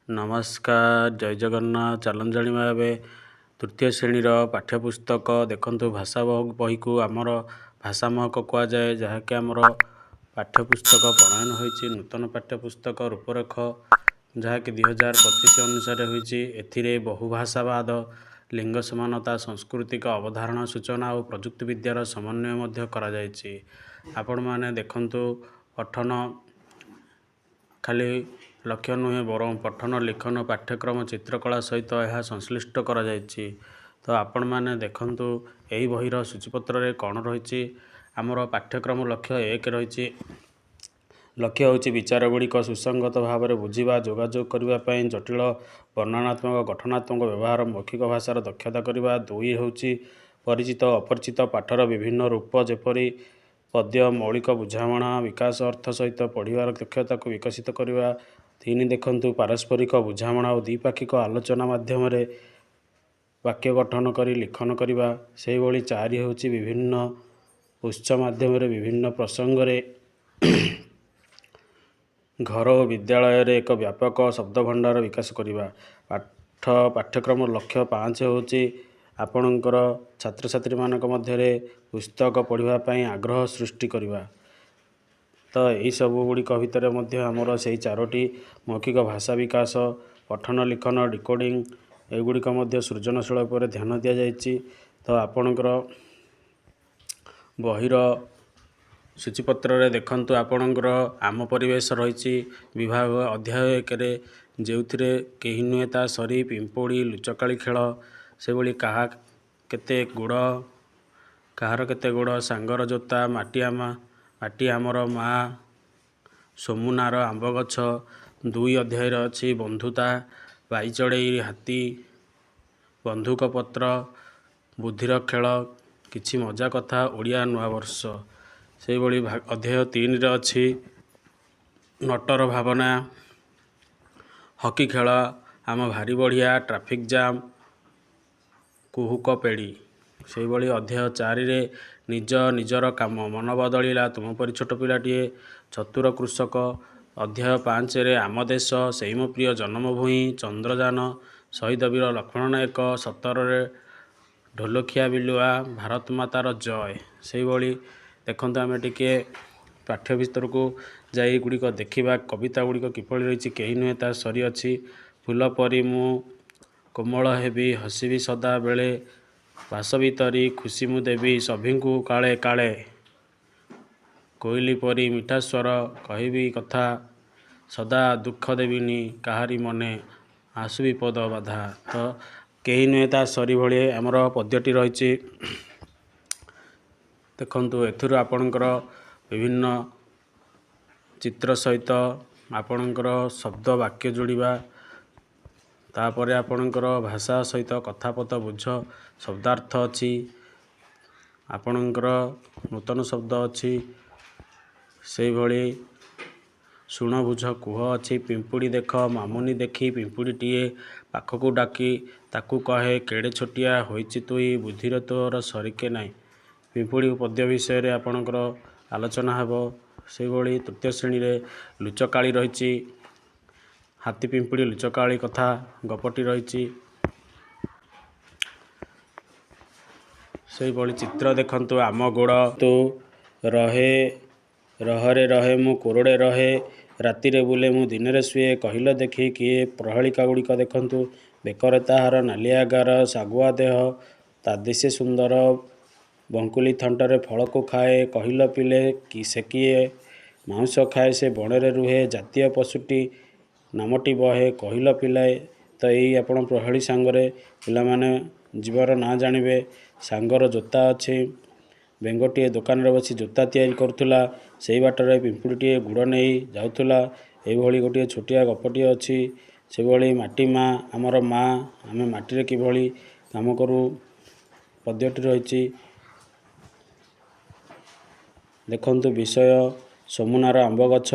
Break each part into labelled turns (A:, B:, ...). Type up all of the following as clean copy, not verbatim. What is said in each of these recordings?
A: नमस्कार जय जगन्नाथ चलन जाणिबा एबे तृतीय श्रेणीर पाठ्यपुस्तक देखंतु भाषा बही को आमर भाषा महक कुआ जाए जहाँकि आमर पाठ्यपुस्तक प्रणयन होईछि नूतन पाठ्यपुस्तक रूपरेख जहाँकि 2025 अनुसार होईछि एथिरे बहुभाषावाद लिंग समानता सांस्कृतिक अवधारणा सूचना और प्रजुक्ति विद्यार समन्वय मध्य करा जायछि। आपण माने देखंतु पठन खाली लक्ष्य नुहे बरं पठन लिखन पाठ्यक्रम चित्रकला सहित यह संश्लिष्ट करा जायछि। तो आपण माने देखंतु एही बहिर सूचीपत्र रे कौन रही आमर पाठ्यक्रम लक्ष्य एक रही लक्ष्य होछि विचार गुड़िक सुसंगत भाव में बुझा जोगाजोग करने जटिल वर्णनात्मक गठनात्मक व्यवहार मौखिक भाषार दक्षता करने दुई होछि परिचित अपरिचित पाठर विभिन्न रूप जेपरी पद्य मौलिक बुझामणा विकास अर्थ सहित पढ़िबार दक्षता को विकसित करने तीन देखंतु पारस्परिक बुझामणा और द्विपाक्षिक आलोचना माध्यम वाक्य गठन करी लिखन करने से भली चारि होछि विभिन्न उत्स माध्यम विभिन्न प्रसंग रे घर और विद्यालय एक व्यापक शब्द भंडार विकास करने पाठ्यक्रम लक्ष्य 5 होछि आपणकर छात्र छात्री मानक मध्य पुस्तक पढ़ाई आग्रह सृष्टि करने। तो यही सब गुड़िक भितर आमर से चारोटी मौखिक भाषा विकास पठन लिखन डिकोडिंग एगुड़िक सृजनशील पर ध्यान दि जाइछि। तो आपणकर बहिर सूचीपत्र रे देखंतु आपणकर आम परिवेश रही विभाग अध्याय 1 जो कहीं नुहे ता सरी पिंपोड़ी लुचकाली खेल से भली कहा केते गुड़ कहार केते गुड़ सांगर जोता माटी आमर माँ सोमुनार आंब गछ 2 अध्याय अच्छी बंधुता बाई चढ़ई हाथी बंधुक पत्र बुद्धिर खेल किछि मजा कथा ओडिया नुआ वर्ष से भली अध्याय 3 रे अच्छी नटर भावना हकी खेल आम भारी बढ़िया ट्राफिक जाम कुहुक पेड़ी से भली अध्याय 4 रे निज निजर काम मन बदलिला तुम परि छोट पिलाटीए चतुर कृषक अध्याय 5 रे आम देश सेम प्रिय जन्मभूमि चंद्रजान शहीद वीर लक्ष्मण नायक 17 रे ढोलखिया बिलुआ भारत मातार जय से भली देखते आम टिके पाठ्य भितर को जाई गुड़िक देखा कविता गुड़िक किपरि रही कहीं नुहे ता सरी अच्छी फूल परी मु कोमल हेबी हसबी सदा बेले भासबी तरी खुशी मु देवी सभिंकु काले काले कोइली परी मिठा स्वर कहबी कथा सदा दुख देविनी काहारी मने आसु विपद बाधा। तो कहीं नुहे ता सरी भली आमर पद्यटी रही देखंतु एथुर आपणकर विभिन्न चित्र सहित आपणकर शब्द वाक्य जोड़िबा तापर आपणकर भाषा सहित कथापथ बुझ शब्दार्थ अच्छी आपणकर नूतन शब्द अच्छी से भली शुण बुझ कुह अच्छी पिंपुड़ी देख मामुनी देखी पिंपुड़ीटीए पाखक डाकी ताकू कहे केड़े छोटिया होइछि तुई बुद्धिर तोर सरिके नाई पिंपुड़ी पद्य विषय आपणकर आलोचना हेब से भली तृतीय श्रेणी रे लुचकाली रही हाथी पिंपुड़ी लुचकाली कथा गपटी रही से भली चित्र देखंतु आम गोड़ तो रहे रहरे रहे मु कोरड़े रहे राति रे बुले मु दिन रे शुए कहिल देखी किए प्रहलिका गुड़िक देखंतु बेकर ताहार नालियागार सागुआ देह तादिसे सुंदर बंकुली थंटरे फल को खाए कहिल पिले कि से किए मांस खाए से बणरे रुहे जातीय पशुटी नामटी बहे कहिल पिलाए। तो यही आपण प्रहली सांगरे पिला माने जीवर ना जानिबे सांगर जोता अच्छी बेंगटीए दुकान रे बसी जोता तैयारी करुला से बाटर पिंपुड़ीटीए गुड़ नहीं जाऊला यही गोटे छोटिया गपटी अच्छी से भली माटी माँ आमर माँ आम माटी कि काम करूँ पद्यटी रही देखंतु विषय सोमुनार आंब गछ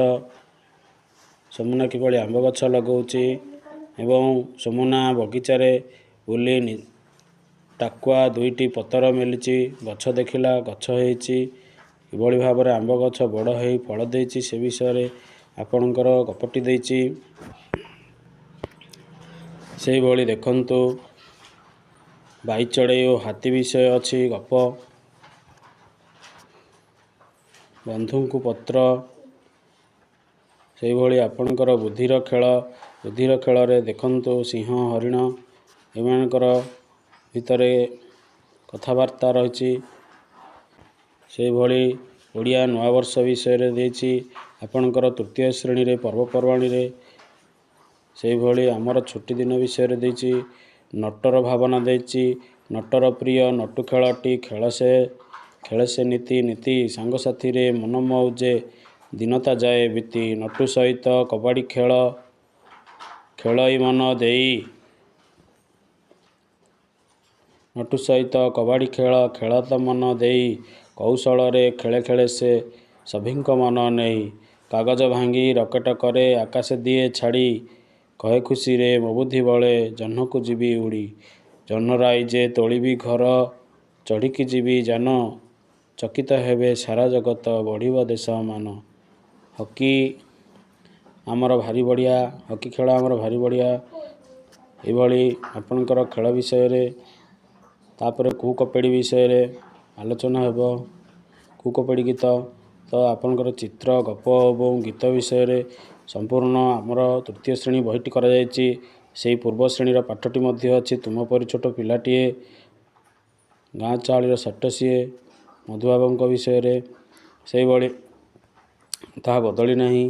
A: सोमुना किभली आंब गछ लगाउछि एवं सोमुना बगीचारे बुली टाकुआ 2टी पतर मिली गछ देखिला गछ होइछि किभली भाव में आंब गछ बड़ हो फल देछि से विषय आपणकर गपटी देछि। ସେଇଭଳି ଦେଖନ୍ତୁ ବାଇ ଚଢ଼େଇ ଓ ହାତୀ ବିଷୟ ଅଛି ଗପ। ବନ୍ଧୁଙ୍କୁ ପତ୍ର ସେଇଭଳି ଆପଣଙ୍କର ବୁଦ୍ଧିର ଖେଳରେ ଦେଖନ୍ତୁ ସିଂହ ହରିଣ ଏମାନଙ୍କର ଭିତରେ କଥାବାର୍ତ୍ତା ରହିଛି। ସେଇଭଳି ଓଡ଼ିଆ ନୂଆବର୍ଷ ବିଷୟରେ ଦେଇଛି ଆପଣଙ୍କର ତୃତୀୟ ଶ୍ରେଣୀରେ ପର୍ବପର୍ବାଣୀରେ। ସେଇଭଳି ଆମର ଛୁଟି ଦିନ ବିଷୟରେ ଦେଇଛି। ନଟର ଭାବନା ଦେଇଛି। ନଟର ପ୍ରିୟ ନଟୁ ଖେଳଟି ଖେଳେ ସେ ନୀତି ନୀତି ସାଙ୍ଗସାଥିରେ ମନ ମଉଜେ ଦିନତା ଯାଏ ବିତି। ନଟୁ ସହିତ କବାଡ଼ି ଖେଳଇ ମନ ଦେଇ। ନଟୁ ସହିତ କବାଡ଼ି ଖେଳତ ମନ ଦେଇ। କୌଶଳରେ ଖେଳେ ସେ ସଭିଙ୍କ ମନ ନେଇ। କାଗଜ ଭାଙ୍ଗି ରକେଟ କରେ ଆକାଶ ଦିଏ ଛାଡ଼ି। କହେ ଖୁସିରେ ମୋ ବୁଦ୍ଧି ବଳେ ଜହ୍ନକୁ ଯିବି ଉଡ଼ି। ଜହ୍ନ ରାଇଜେ ତୋଳିବି ଘର ଚଢ଼ିକି ଯିବି ଯାନ। ଚକିତ ହେବେ ସାରା ଜଗତ ବଢ଼ିବ ଦେଶ ମାନ। ହକି ଆମର ଭାରି ବଢ଼ିଆ। ହକି ଖେଳ ଆମର ଭାରି ବଢ଼ିଆ। ଏଇଭଳି ଆପଣଙ୍କର ଖେଳ ବିଷୟରେ। ତାପରେ କୁଁ କପେଡ଼ି ବିଷୟରେ ଆଲୋଚନା ହେବ। କୁଁ କପେଡ଼ି ଗୀତ ତ ଆପଣଙ୍କର ଚିତ୍ର ଗପ ଏବଂ ଗୀତ ବିଷୟରେ ସମ୍ପୂର୍ଣ୍ଣ ଆମର ତୃତୀୟ ଶ୍ରେଣୀ ବହିଟି କରାଯାଇଛି। ସେହି ପୂର୍ବ ଶ୍ରେଣୀର ପାଠଟି ମଧ୍ୟ ଅଛି। ତୁମ ପରି ଛୋଟ ପିଲାଟିଏ ଗାଁ ଚାଉଳିର ଷଟ ସିଏ ମଧୁବାବୁଙ୍କ ବିଷୟରେ। ସେଇଭଳି ତାହା ବଦଳି ନାହିଁ।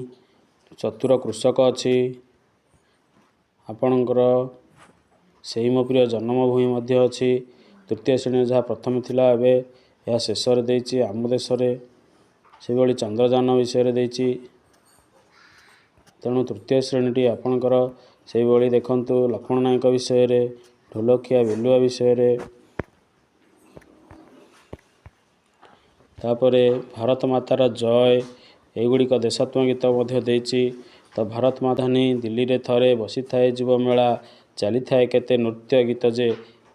A: ଚତୁର କୃଷକ ଅଛି ଆପଣଙ୍କର। ସେହି ମୋ ପ୍ରିୟ ଜନ୍ମଭୂମି ମଧ୍ୟ ଅଛି। ତୃତୀୟ ଶ୍ରେଣୀରେ ଯାହା ପ୍ରଥମେ ଥିଲା ଏବେ ଏହା ଶେଷରେ ଦେଇଛି ଆମ ଦେଶରେ। ସେହିଭଳି ଚନ୍ଦ୍ରଯାନ ବିଷୟରେ ଦେଇଛି। ତେଣୁ ତୃତୀୟ ଶ୍ରେଣୀଟି ଆପଣଙ୍କର ସେହିଭଳି ଦେଖନ୍ତୁ ଲକ୍ଷ୍ମଣ ନାୟକ ବିଷୟରେ, ଢୋଲକିଆ ବିଲୁଆ ବିଷୟରେ। ତାପରେ ଭାରତ ମାତାର ଜୟ ଏଗୁଡ଼ିକ ଦେଶାତ୍ମ ଗୀତ ମଧ୍ୟ ଦେଇଛି। ତ ଭାରତ ମାଧାନୀ ଦିଲ୍ଲୀରେ ଥରେ ବସିଥାଏ ଯୁବମେଳା। ଚାଲିଥାଏ କେତେ ନୃତ୍ୟ ଗୀତ ଯେ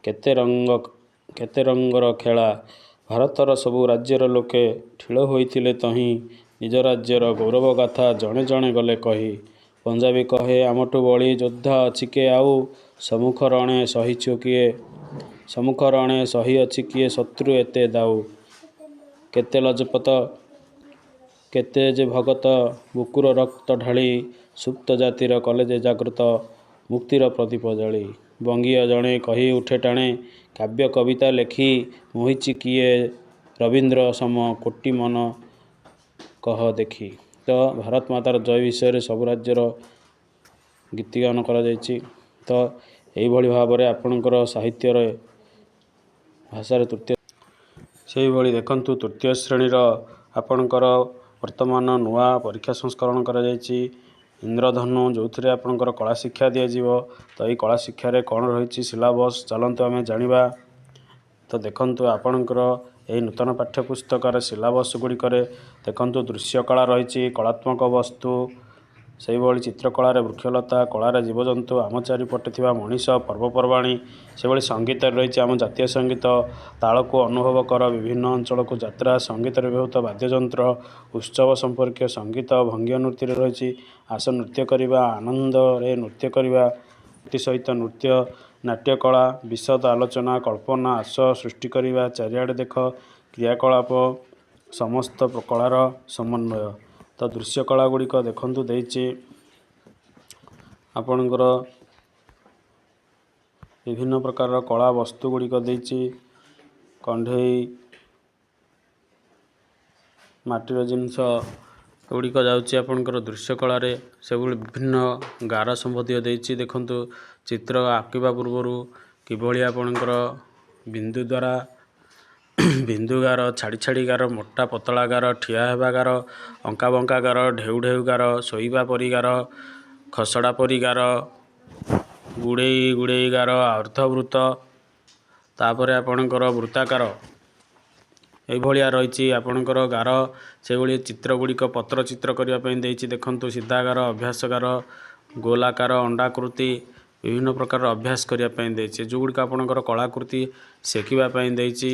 A: କେତେ ରଙ୍ଗର ଖେଳା। ଭାରତର ସବୁ ରାଜ୍ୟର ଲୋକେ ଠିଳ ହୋଇଥିଲେ ତହିଁ। ନିଜ ରାଜ୍ୟର ଗୌରବ ଗାଥା ଜଣେ ଜଣେ ଗଲେ କହି। ପଞ୍ଜାବୀ କହେ ଆମଠୁ ବଳି ଯୋଦ୍ଧା ଅଛି କେ ଆଉ। ସମ୍ମୁଖ ରଣେ ସହିଅଛି କିଏ ଶତ୍ରୁ ଏତେ ଦାଉ। କେତେ ଲଜପତ କେତେ ଯେ ଭଗତ ବୁକୁର ରକ୍ତ ଢାଳି। ସୁପ୍ତ ଜାତିର କଲେ ଯେ ଜାଗୃତ ମୁକ୍ତିର ପ୍ରଦୀପ ଜାଳି। ବଙ୍ଗୀୟ ଜଣେ କହି ଉଠେ ଟାଣେ କାବ୍ୟ କବିତା ଲେଖି। ମୋହିଛି କିଏ ରବୀନ୍ଦ୍ର ସମ କୋଟି ମନ କହ ଦେଖି। ତ ଭାରତ ମାତାର ଜୟ ବିଷୟରେ ସବୁ ରାଜ୍ୟର ଗୀତିଗାନ କରାଯାଇଛି। ତ ଏହିଭଳି ଭାବରେ ଆପଣଙ୍କର ସାହିତ୍ୟର ଭାଷାରେ ତୃତୀୟ ସେହିଭଳି ଦେଖନ୍ତୁ ତୃତୀୟ ଶ୍ରେଣୀର ଆପଣଙ୍କର ବର୍ତ୍ତମାନ ନୂଆ ପରୀକ୍ଷା ସଂସ୍କରଣ କରାଯାଇଛି ଇନ୍ଦ୍ରଧନୁ, ଯେଉଁଥିରେ ଆପଣଙ୍କର କଳା ଶିକ୍ଷା ଦିଆଯିବ। ତ ଏହି କଳା ଶିକ୍ଷାରେ କ'ଣ ରହିଛି ସିଲାବସ୍ ଚାଲନ୍ତୁ ଆମେ ଜାଣିବା। ତ ଦେଖନ୍ତୁ ଆପଣଙ୍କର ଏହି ନୂତନ ପାଠ୍ୟପୁସ୍ତକରେ ସିଲାବସ୍ ଗୁଡ଼ିକରେ ଦେଖନ୍ତୁ ଦୃଶ୍ୟକଳା ରହିଛି, କଳାତ୍ମକ ବସ୍ତୁ, ସେହିଭଳି ଚିତ୍ରକଳାରେ ବୃକ୍ଷଲତା, କଳାରେ ଜୀବଜନ୍ତୁ, ଆମ ଚାରିପଟେ ଥିବା ମଣିଷ, ପର୍ବପର୍ବାଣୀ। ସେଭଳି ସଙ୍ଗୀତରେ ରହିଛି ଆମ ଜାତୀୟ ସଙ୍ଗୀତ, ତାଳକୁ ଅନୁଭବ କର, ବିଭିନ୍ନ ଅଞ୍ଚଳକୁ ଯାତ୍ରା, ସଙ୍ଗୀତରେ ବ୍ୟବହୃତ ବାଦ୍ୟଯନ୍ତ୍ର, ଉତ୍ସବ ସମ୍ପର୍କୀୟ ସଙ୍ଗୀତ, ଭଙ୍ଗୀ ନୃତ୍ୟରେ ରହିଛି ଆସ ନୃତ୍ୟ କରିବା, ଆନନ୍ଦରେ ନୃତ୍ୟ କରିବା, ନୃତ୍ୟ ସହିତ ନୃତ୍ୟ, ନାଟ୍ୟକଳା, ବିଶଦ ଆଲୋଚନା, କଳ୍ପନା, ଆସ ସୃଷ୍ଟି କରିବା, ଚାରିଆଡ଼େ ଦେଖ, କ୍ରିୟାକଳାପ, ସମସ୍ତ କଳାର ସମନ୍ୱୟ। ତ ଦୃଶ୍ୟକଳା ଗୁଡ଼ିକ ଦେଖନ୍ତୁ ଦେଇଛି ଆପଣଙ୍କର ବିଭିନ୍ନ ପ୍ରକାରର କଳା ବସ୍ତୁ ଗୁଡ଼ିକ ଦେଇଛି। କଣ୍ଢେଇ, ମାଟିର ଜିନିଷ ଏଗୁଡ଼ିକ ଯାଉଛି ଆପଣଙ୍କର ଦୃଶ୍ୟକଳାରେ। ସେଭଳି ବିଭିନ୍ନ ଗାର ସମ୍ବନ୍ଧୀୟ ଦେଇଛି। ଦେଖନ୍ତୁ ଚିତ୍ର ଆଙ୍କିବା ପୂର୍ବରୁ କିଭଳି ଆପଣଙ୍କର ବିନ୍ଦୁ ଗାର, ଛାଡ଼ି ଗାର, ମୋଟା ପତଳା ଗାର, ଠିଆ ହେବା ଗାର, ଅଙ୍କା ବଙ୍କା ଗାର, ଢେଉ ଢେଉ ଗାର, ଶୋଇବା ପରି ଗାର, ଖସଡ଼ା ପରି ଗାର, ଗୁଡ଼େଇ ଗାର, ଅର୍ଦ୍ଧବୃତ୍ତ, ତାପରେ ଆପଣଙ୍କର ବୃତ୍ତାକାର ଏଇଭଳିଆ ରହିଛି ଆପଣଙ୍କର ଗାର। ସେଭଳି ଚିତ୍ର ଗୁଡ଼ିକ ପତ୍ର ଚିତ୍ର କରିବା ପାଇଁ ଦେଇଛି। ଦେଖନ୍ତୁ ସିଧା ଗାର, ଅଭ୍ୟାସ ଗାର, ଗୋଲାକାର, ଅଣ୍ଡାକୃତି, ବିଭିନ୍ନ ପ୍ରକାର ଅଭ୍ୟାସ କରିବା ପାଇଁ ଦେଇଛି। ଯେଉଁଗୁଡ଼ିକ ଆପଣଙ୍କର କଳାକୃତି ଶିଖିବା ପାଇଁ ଦେଇଛି।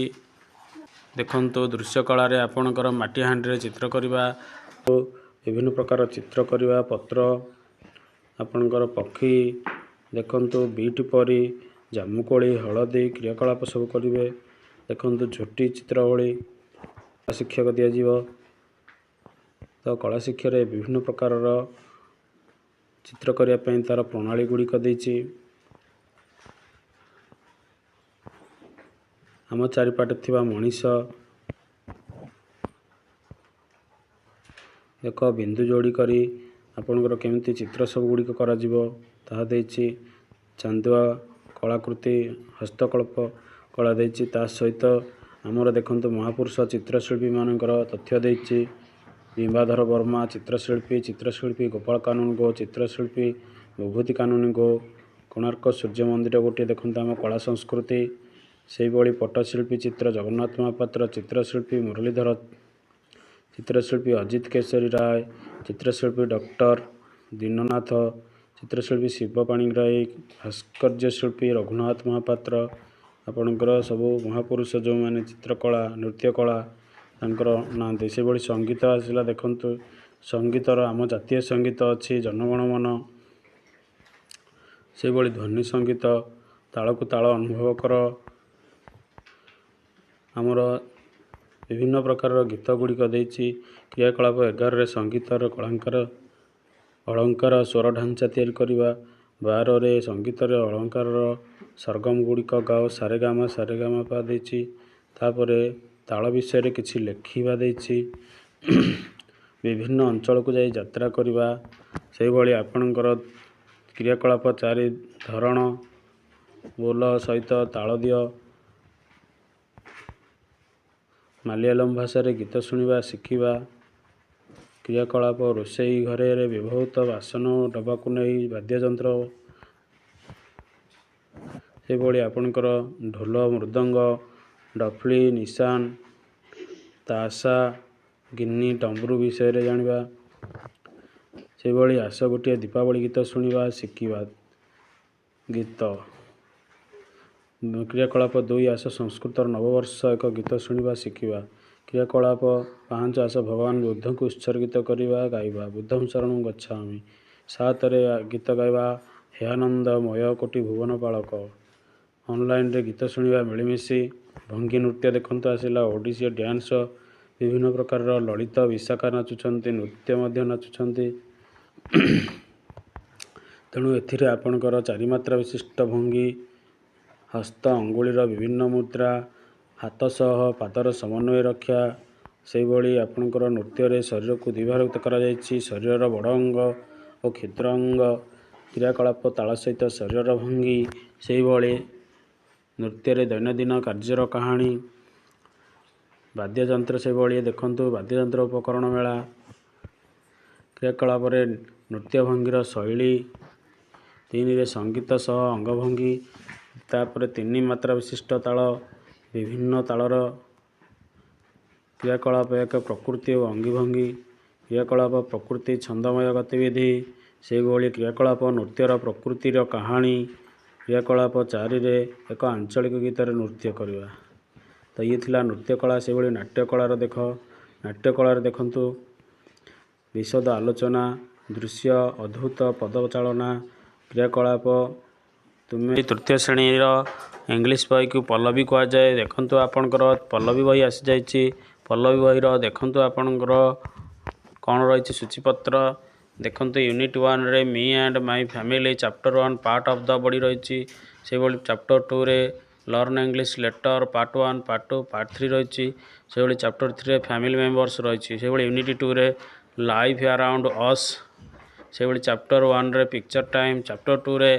A: ଦେଖନ୍ତୁ ଦୃଶ୍ୟକଳାରେ ଆପଣଙ୍କର ମାଟି ହାଣ୍ଡିରେ ଚିତ୍ର କରିବା, ବିଭିନ୍ନ ପ୍ରକାର ଚିତ୍ର କରିବା, ପତ୍ର, ଆପଣଙ୍କର ପକ୍ଷୀ, ଦେଖନ୍ତୁ ବିଟ୍ ପରି ଜାମୁକୋଳି ହଳଦୀ କ୍ରିୟାକଳାପ ସବୁ କରିବେ। ଦେଖନ୍ତୁ ଝୋଟି ଚିତ୍ର ଭଳି କଳା ଶିକ୍ଷକ ଦିଆଯିବ। ତ କଳା ଶିକ୍ଷାରେ ବିଭିନ୍ନ ପ୍ରକାରର ଚିତ୍ର କରିବା ପାଇଁ ତା'ର ପ୍ରଣାଳୀ ଗୁଡ଼ିକ ଦେଇଛି। ଆମ ଚାରିପାଟେ ଥିବା ମଣିଷ ଏକ ବିନ୍ଦୁ ଯୋଡ଼ି କରି ଆପଣଙ୍କର କେମିତି ଚିତ୍ର ସବୁ ଗୁଡ଼ିକ କରାଯିବ ତାହା ଦେଇଛି। ଚାନ୍ଦୁଆ କଳାକୃତି ହସ୍ତକଳ୍ପ କଳା ଦେଇଛି। ତା ସହିତ ଆମର ଦେଖନ୍ତୁ ମହାପୁରୁଷ ଚିତ୍ରଶିଳ୍ପୀ ମାନଙ୍କର ତଥ୍ୟ ଦେଇଛି। ବିମ୍ବାଧର ବର୍ମା ଚିତ୍ରଶିଳ୍ପୀ ଗୋପାଳ କାନୁନଗୋ ଚିତ୍ରଶିଳ୍ପୀ ବିଭୂତି କାନୁନଗୋ। କୋଣାର୍କ ସୂର୍ଯ୍ୟ ମନ୍ଦିର ଗୋଟିଏ ଦେଖନ୍ତୁ ଆମ କଳା ସଂସ୍କୃତି। ସେହିଭଳି ପଟ୍ଟଶିଳ୍ପୀ ଚିତ୍ର ଜଗନ୍ନାଥ ମହାପାତ୍ର ଚିତ୍ରଶିଳ୍ପୀ ମୁରଲୀଧର ଚିତ୍ରଶିଳ୍ପୀ ଅଜିତ କେଶରୀ ରାୟ ଚିତ୍ରଶିଳ୍ପୀ ଡକ୍ଟର ଦୀନନାଥ ଚିତ୍ରଶିଳ୍ପୀ ଶିବ ପାଣିଗ୍ରାହୀ ଭାସ୍କର୍ଯ୍ୟ ଶିଳ୍ପୀ ରଘୁନାଥ ମହାପାତ୍ର। ଆପଣଙ୍କର ସବୁ ମହାପୁରୁଷ ଯେଉଁମାନେ ଚିତ୍ରକଳା ନୃତ୍ୟକଳା ତାଙ୍କର ନାହାନ୍ତି। ସେଭଳି ସଙ୍ଗୀତ ଆସିଲା ଦେଖନ୍ତୁ ସଙ୍ଗୀତର ଆମ ଜାତୀୟ ସଙ୍ଗୀତ ଅଛି ଜନଗଣ ମନ। ସେଭଳି ଧ୍ୱନି ସଙ୍ଗୀତ ତାଳକୁ ତାଳ ଅନୁଭବ କର। ଆମର ବିଭିନ୍ନ ପ୍ରକାରର ଗୀତ ଗୁଡ଼ିକ ଦେଇଛି। କ୍ରିୟାକଳାପ 11ରେ ସଙ୍ଗୀତର ଅଳଙ୍କାର ସ୍ୱର ଢାଞ୍ଚା ତିଆରି କରିବା। 12ରେ ସଙ୍ଗୀତରେ ଅଳଙ୍କାରର ସରଗମ ଗୁଡ଼ିକ ଗାଓ ସାରେଗାମା ଦେଇଛି। ତାପରେ ତାଳ ବିଷୟରେ କିଛି ଲେଖିବା ଦେଇଛି। ବିଭିନ୍ନ ଅଞ୍ଚଳକୁ ଯାଇ ଯାତ୍ରା କରିବା। ସେହିଭଳି ଆପଣଙ୍କର କ୍ରିୟାକଳାପ 4 ଧରଣ ବୋଲ ସହିତ ତାଳ ଦିଅ। ମାଲୟାଲମ ଭାଷାରେ ଗୀତ ଶୁଣିବା ଶିଖିବା। କ୍ରିୟାକଳାପ ରୋଷେଇ ଘରେ ବ୍ୟବହୃତ ବାସନ ଡବାକୁ ନେଇ ବାଦ୍ୟଯନ୍ତ୍ର। ସେଭଳି ଆପଣଙ୍କର ଢୋଲ ମୃଦଙ୍ଗ ଡଫଲି ନିଶାନ ତାସା ଗିନି ଡମ୍ବରୁ ବିଷୟରେ ଜାଣିବା। ସେଭଳି ଆସ ଗୋଟିଏ ଦୀପାବଳି ଗୀତ ଶୁଣିବା ଶିଖିବା। ଗୀତ କ୍ରିୟାକଳାପ 2 ଆସ ସଂସ୍କୃତର ନବବର୍ଷ ଏକ ଗୀତ ଶୁଣିବା ଶିଖିବା। କ୍ରିୟାକଳାପ 5 ଆସ ଭଗବାନ ବୁଦ୍ଧଙ୍କୁ ଉତ୍ସର୍ଗିତ କରିବା ଗାଇବା ବୁଦ୍ଧଂ ଶରଣଂ ଗଚ୍ଛାମି। 7ରେ ଗୀତ ଗାଇବା ହେ ଆନନ୍ଦ ମୟ କୋଟି ଭୁବନ ପାଳକ। ଅନଲାଇନରେ ଗୀତ ଶୁଣିବା ମିଳିମିଶି। ଭଙ୍ଗୀ ନୃତ୍ୟ ଦେଖନ୍ତୁ ଆସିଲା ଓଡ଼ିଶୀ ଡ୍ୟାନ୍ସ ବିଭିନ୍ନ ପ୍ରକାରର ଲଳିତ ବିଶାଖା ନାଚୁଛନ୍ତି ନୃତ୍ୟ ମଧ୍ୟ ନାଚୁଛନ୍ତି। ତେଣୁ ଏଥିରେ ଆପଣଙ୍କର 4 ମାତ୍ରା ବିଶିଷ୍ଟ ଭଙ୍ଗୀ ହସ୍ତ ଅଙ୍ଗୁଳିର ବିଭିନ୍ନ ମୁଦ୍ରା ହାତ ସହ ପାଦର ସମନ୍ୱୟ ରକ୍ଷା। ସେହିଭଳି ଆପଣଙ୍କର ନୃତ୍ୟରେ ଶରୀରକୁ ଦ୍ୱିଭାଗିତ କରାଯାଇଛି ଶରୀରର ବଡ଼ ଅଙ୍ଗ ଓ କ୍ଷୁଦ୍ର ଅଙ୍ଗ। କ୍ରିୟାକଳାପ ତାଳ ସହିତ ଶରୀରର ଭଙ୍ଗୀ। ସେହିଭଳି ନୃତ୍ୟରେ ଦୈନନ୍ଦିନ କାର୍ଯ୍ୟର କାହାଣୀ। ବାଦ୍ୟଯନ୍ତ୍ର ସେଭଳି ଦେଖନ୍ତୁ ବାଦ୍ୟଯନ୍ତ୍ର ଉପକରଣ ମେଳା। କ୍ରିୟାକଳାପରେ ନୃତ୍ୟ ଭଙ୍ଗୀର ଶୈଳୀ। 3ରେ ସଙ୍ଗୀତ ସହ ଅଙ୍ଗଭଙ୍ଗୀ। ତାପରେ 3 ମାତ୍ରା ବିଶିଷ୍ଟ ତାଳ ବିଭିନ୍ନ ତାଳର କ୍ରିୟାକଳାପ 1 ପ୍ରକୃତି ଓ ଅଙ୍ଗିଭଙ୍ଗୀ। କ୍ରିୟାକଳାପ ପ୍ରକୃତି ଛନ୍ଦମୟ ଗତିବିଧି। ସେହିଭଳି କ୍ରିୟାକଳାପ ନୃତ୍ୟର ପ୍ରକୃତିର କାହାଣୀ। କ୍ରିୟାକଳାପ 4ରେ ଏକ ଆଞ୍ଚଳିକ ଗୀତରେ ନୃତ୍ୟ କରିବା। ତ ଇଏ ଥିଲା ନୃତ୍ୟକଳା। ସେଭଳି ନାଟ୍ୟକଳାର ନାଟ୍ୟକଳାରେ ଦେଖନ୍ତୁ ବିଶଦ ଆଲୋଚନା ଦୃଶ୍ୟ ଅଦ୍ଭୁତ ପଦଚାଳନା। କ୍ରିୟାକଳାପ ତୁମେ ତୃତୀୟ ଶ୍ରେଣୀର ଇଂଲିଶ ବହିକୁ ପଲ୍ଲବୀ କୁହାଯାଏ। ଦେଖନ୍ତୁ ଆପଣଙ୍କର ପଲ୍ଲବୀ ବହି ଆସିଯାଇଛି। ପଲ୍ଲବୀ ବହିର ଦେଖନ୍ତୁ ଆପଣଙ୍କର କ'ଣ ରହିଛି ସୂଚୀପତ୍ର। ଦେଖନ୍ତୁ ୟୁନିଟ୍ 1ରେ me and my family chapter 1 part of the body ରହିଛି। ସେହିଭଳି ଚାପ୍ଟର 2ରେ learn English letter part 1 part 2 part 3 ରହିଛି। ସେହିଭଳି ଚାପ୍ଟର 3ରେ ଫ୍ୟାମିଲି ମେମ୍ବର୍ସ ରହିଛି। ସେହିଭଳି ୟୁନିଟ୍ 2ରେ ଲାଇଫ୍ ଆରାଉଣ୍ଡ ଅସ୍। ସେହିଭଳି ଚାପ୍ଟର 1ରେ ପିକ୍ଚର ଟାଇମ୍ ଚାପ୍ଟର 2ରେ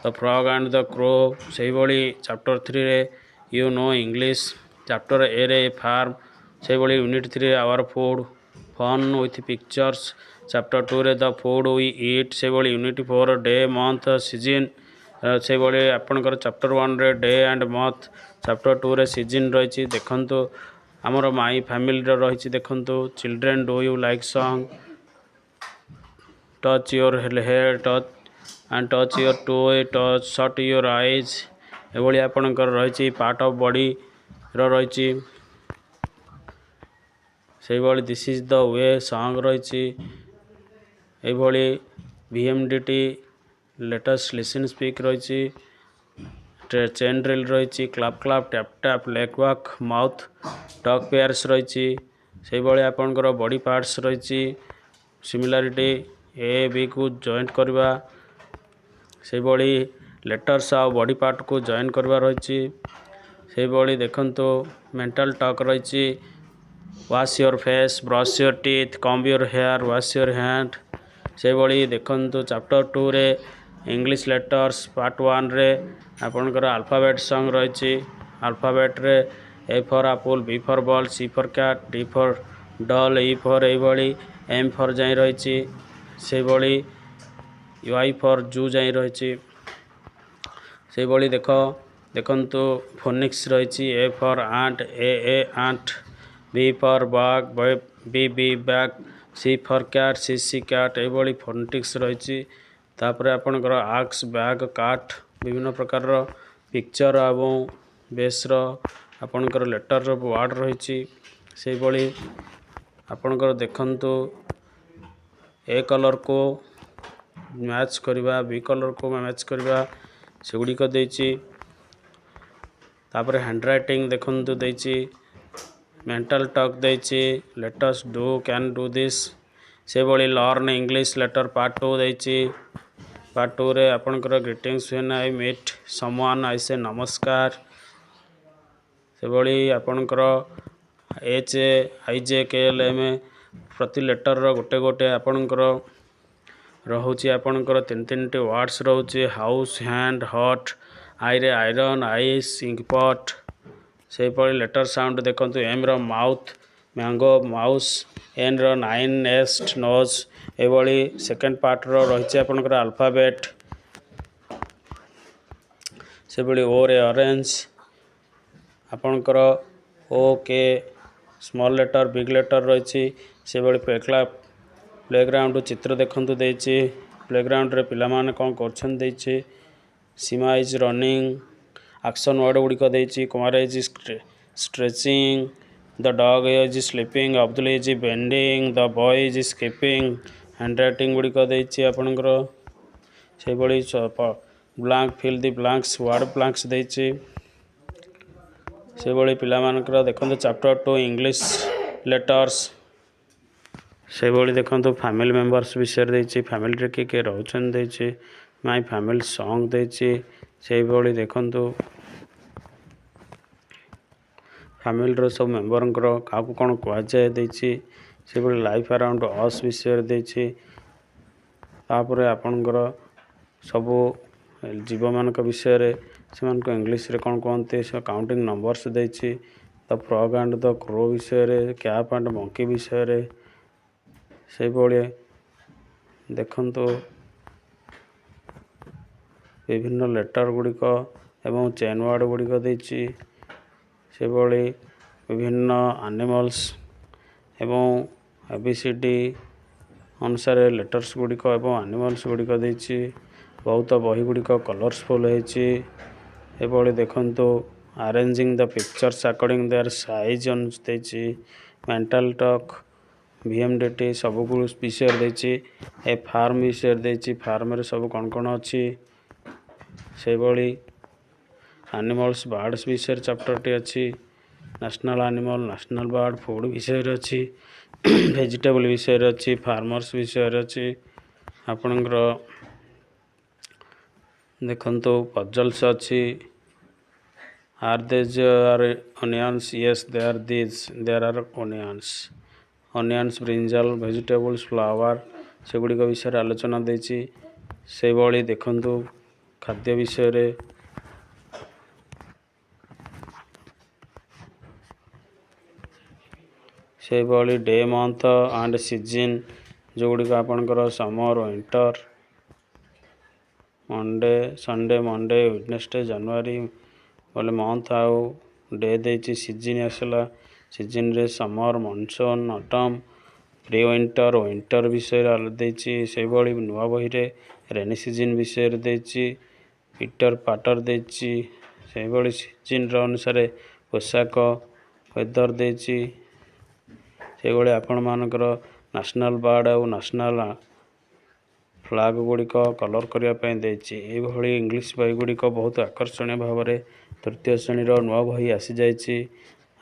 A: the frog and the crow. ସେହିଭଳି ଚାପ୍ଟର 3ରେ ୟୁ ନୋ ଇଂଲିଶ। ଚାପ୍ଟର ଏରେ ଫାର୍ମ। ସେହିଭଳି ୟୁନିଟ୍ 3ରେ our food fun with pictures. Chapter 2ରେ ଦ ଫୁଡ୍ ୱି ଇଟ୍। ସେହିଭଳି ୟୁନିଟ୍ 4 ଡେ ମନ୍ଥ ସିଜିନ୍। ସେହିଭଳି ଆପଣଙ୍କର ଚାପ୍ଟର 1ରେ ଡେ ଆଣ୍ଡ ମନ୍ଥ ଚାପ୍ଟର 2ରେ ସିଜିନ୍ ରହିଛି। ଦେଖନ୍ତୁ ଆମର ମାଇ ଫ୍ୟାମିଲିର ରହିଛି ଦେଖନ୍ତୁ children do you like song touch your hair touch your toe shut your eyes. ଏଭଳି ଆପଣଙ୍କର ରହିଛି ପାର୍ଟ ଅଫ୍ ବଡ଼ିର ରହିଛି। ସେହିଭଳି this is the way song ରହିଛି। ଏହିଭଳି VMDT लेटेस्ट लिसन स्पीक रही चेन ड्रिल रही clap clap tap tap leg walk mouth talk pairs रही से भाई आपणकर बॉडी पार्ट्स रही सिमिलारिटी ए बी को जॉइंट करवा से भाई लेटर्स आ बॉडी पार्ट को जॉइन करवा रही से भाई देखंतु मेंटल टॉक रही wash your face brush your teeth comb your hair wash your hand से भाई देखंतु चैप्टर 2 रे इंग्लिश लेटर्स पार्ट 1 रे आपणकर अल्फाबेट सॉन्ग रही अल्फाबेट रे A for apple B for ball C for cat D for doll E for एभली M for जाई रही से भाई वाई फॉर जू जाई रही से भाई देखंतु फोनिक्स रही A for ant A ant B for bag B B bag C for cat C C cat एभली फोनिक्स रही तापर आपणकर आक्स बैग काट विभिन्न प्रकार पिक्चर एवं बेस्र आपणकर लेटर वार्ड रही से भाई आपणकर देखंतु ए कलर को मैच करवा बी कलर को मैच करवा सेगुड़िक देछि तापर हैंड राइटिंग देखंतु देछि मेंटल टॉक देछि let's do can do this से भाई लर्न इंग्लिश लेटर पार्ट 2 देछि पार्ट 2 रे आपणकर greetings when I meet someone I say नमस्कार से भाई आपणकर एच आई जे के एल एम प्रति लेटर गोटे गोटे आपणकर रोचे आपणकर तीन तीन टी वर्ड्स रोचे हाउस हैंड हॉट आई रे आयरन आइस इंकपट से भाई लेटर साउंड देखंतु एम रो माउथ मैंगो माउस एन रो 9 नेस्ट नोज एभली सेकेंड पार्ट रही आपणकर अल्फाबेट से भाई ओ रे ऑरेंज आपणकर ओ के स्मॉल लेटर बिग लेटर रही से भाई प्लेग्राउंड चित्र देखंतु देछि प्लेग्राउंड रे पिला माने कोन करछन देछि Seema is running action word गुड़िक देछि Kumar is stretching the dog is sleeping Abdul is bending the boy is skipping hand writing गुड़िक देछि आपणकर से भाई blank fill the blanks word blanks देछि से भाई पिला मानकर देखंतु चैप्टर 2 इंग्लिश लेटर्स से भाई देखो फैमिली मेंबर्स विषय देछि फैमिली रे किए रोचन देछि माय फैमिली सॉन्ग देछि से भाई देखो फैमिली रो सब मेंबर क्या कौन कहुए देछि से भाई लाइफ अराउंड अस विषय देछि तापर आपणकर सब जीव मान विषय से इंग्लिश रे कौन कहते से काउंटिंग नंबर्स देछि the frog and the crow विषय कैप एंड मंकी विषय से भाई देखंतु विभिन्न लेटर गुड़िक एवं चेन वर्ड गुड़िक देछि से भाई विभिन्न एनिमल्स एवं एबीसीडी अनुसार लेटर्स गुड़िक एवं एनिमल्स गुड़िक देछि बहुत बही गुड़िक कलरफुल होइछि एभली देखंतु arranging the pictures according their size देछि मेंटल टॉक VMDT सब विषय देछि ए फार्म विषय देछि फार्म रे सब कौन कौन अच्छी से भाई एनिमल्स बर्ड्स विषय चैप्टर टी अच्छी national animal national bird food विषय अच्छी वेजिटेबल विषय अच्छी फार्मर्स विषय अच्छी आपणकर देखंतु पजल्स अच्छी are there onions yes there are onions brinjal vegetables flower से गुड़िक विषय आलोचना देछि से भाई देखंतु खाद्य विषय रे से भाई डे मंथ एंड सीजन जो गुड़िक आपणकर summer winter Monday Sunday Monday Wednesday January बोले मंथ आउ डे देछि सीजन आसला सीजन रे summer monsoon autumn pre winter winter विषय देछि से भाई नुआ बही रे रेनी सीजन विषय देछि पीटर पाटर देछि से भाई सीजन अनुसार पोशाक वेदर देछि से भाई आपण मानकर नेशनल बर्ड और नेशनल ଫ୍ଲାଗ୍ ଗୁଡ଼ିକ କଲର୍ କରିବା ପାଇଁ ଦେଇଛି। ଏଇଭଳି ଇଂଲିଶ ବହି ଗୁଡ଼ିକ ବହୁତ ଆକର୍ଷଣୀୟ ଭାବରେ ତୃତୀୟ ଶ୍ରେଣୀର ନୂଆ ବହି ଆସିଯାଇଛି।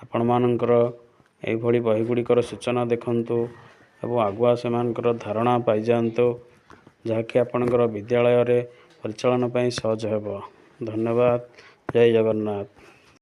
A: ଆପଣମାନଙ୍କର ଏଇଭଳି ବହି ଗୁଡ଼ିକର ସୂଚନା ଦେଖନ୍ତୁ ଏବଂ ଆଗୁଆ ସେମାନଙ୍କର ଧାରଣା ପାଇଯାଆନ୍ତୁ, ଯାହାକି ଆପଣଙ୍କର ବିଦ୍ୟାଳୟରେ ପରିଚାଳନା ପାଇଁ ସହଜ ହେବ। ଧନ୍ୟବାଦ। ଜୟ ଜଗନ୍ନାଥ।